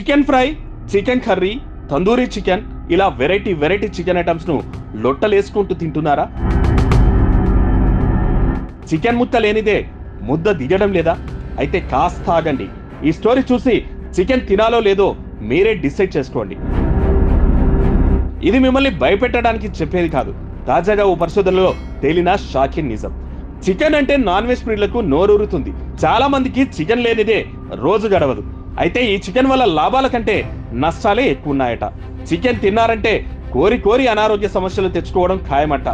Chicken fry, chicken curry, tandoori chicken ఇలా variety chicken items ను లొట్టలేసుకుంటూ తింటున్నారా? చికెన్ ముక్క లేనిదే ముద్ద దిగడం లేదా? అయితే కాస్త ఆగండి. ఈ స్టోరీ చూసి చికెన్ తినాలో లేదో మీరే డిసైడ్ చేసుకోండి. ఇది మిమ్మల్ని భయపెట్టడానికి చెప్పేది కాదు. తాజాగా ఓ పరిశోధనలో తేలిన షాకింగ్ నిజం. చికెన్ అంటే నాన్ వెజ్ ప్రియులకు నోరూరుతుంది. చాలా మందికి చికెన్ లేనిదే రోజు గడవదు. అయితే ఈ చికెన్ వల్ల లాభాల కంటే నష్టాలే ఎక్కువ ఉన్నాయట. చికెన్ తిన్నారంటే కోరి అనారోగ్య సమస్యలు తెచ్చుకోవడం ఖాయమట.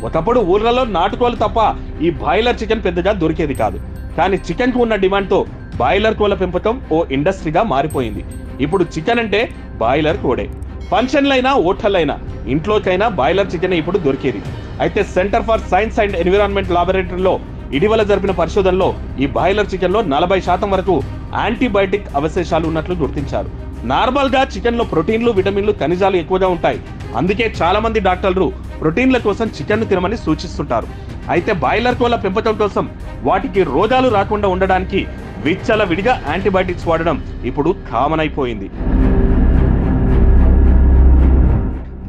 ఒకప్పుడు ఊర్లలో నాటుకోలు తప్ప ఈ బాయిలర్ చికెన్ పెద్దగా దొరికేది కాదు. కానీ చికెన్ కు ఉన్న డిమాండ్ తో బాయిలర్ కోళ్ల పెంపకం ఓ ఇండస్ట్రీగా మారిపోయింది. ఇప్పుడు చికెన్ అంటే బాయిలర్ కోడే. ఫంక్షన్లైనా, హోటళ్ళైనా, ఇంట్లోకైనా బాయిలర్ చికెన్ ఇప్పుడు దొరికేది. అయితే centre for science and environment లాబొరేటరీలో ఇటీవల జరిపిన పరిశోధనలో ఈ బాయిలర్ చికెన్ లో 40% వరకు యాంటీబయాటిక్ అవశేషాలు ఉన్నట్లు గుర్తించారు. నార్మల్ గా చికెన్ లో ప్రోటీన్లు, విటమిన్లు, ఖనిజాలు ఎక్కువగా ఉంటాయి. అందుకే చాలా మంది డాక్టర్లు ప్రోటీన్ల కోసం చికెన్ ను తినమని సూచిస్తుంటారు. అయితే బాయిలర్ కోళ్ల పెంపకం కోసం వాటికి రోగాలు రాకుండా ఉండడానికి విచ్చలవిడిగా యాంటీబయాటిక్స్ వాడడం ఇప్పుడు కామన్ అయిపోయింది.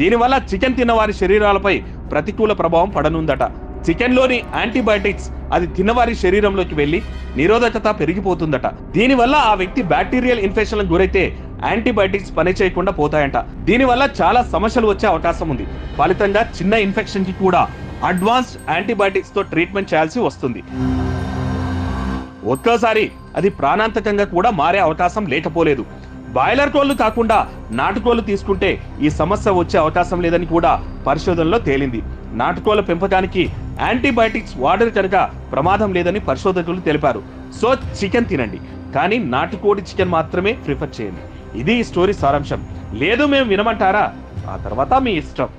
దీనివల్ల చికెన్ తిన్న వారి శరీరాలపై ప్రతికూల ప్రభావం పడనుందట. చికెన్ లోని యాంటీబయాటిక్స్ అది తిన్నవారి శరీరంలోకి వెళ్లి నిరోధకత పెరిగిపోతుందట. దీనివల్ల ఆ వ్యక్తి బ్యాక్టీరియల్ ఇన్ఫెక్షన్లకు గురైతే యాంటీబయాటిక్స్ పని చేయకుండా పోతాయంట. దీనివల్ల చాలా సమస్యలు వచ్చే అవకాశం ఉంది. ఫలితంగా చిన్న ఇన్ఫెక్షన్ కి కూడా అడ్వాన్స్డ్ యాంటీబయాటిక్స్ తో ట్రీట్మెంట్ చేయాల్సి వస్తుంది. ఒక్కోసారి అది ప్రాణాంతకంగా కూడా మారే అవకాశం లేకపోలేదు. బాయిలర్ కోళ్లు కాకుండా నాటుకోళ్లు తీసుకుంటే ఈ సమస్య వచ్చే అవకాశం లేదని కూడా పరిశోధనలో తేలింది. నాటుకోళ్ల పెంపకానికి యాంటీబయాటిక్స్ వాడరు కనుక ప్రమాదం లేదని పరిశోధకులు తెలిపారు. సో చికెన్ తినండి, కానీ నాటుకోడి చికెన్ మాత్రమే ప్రిఫర్ చేయండి. ఇది ఈ స్టోరీ సారాంశం. లేదు మేము వినమంటారా? ఆ తర్వాత మీ ఇష్టం.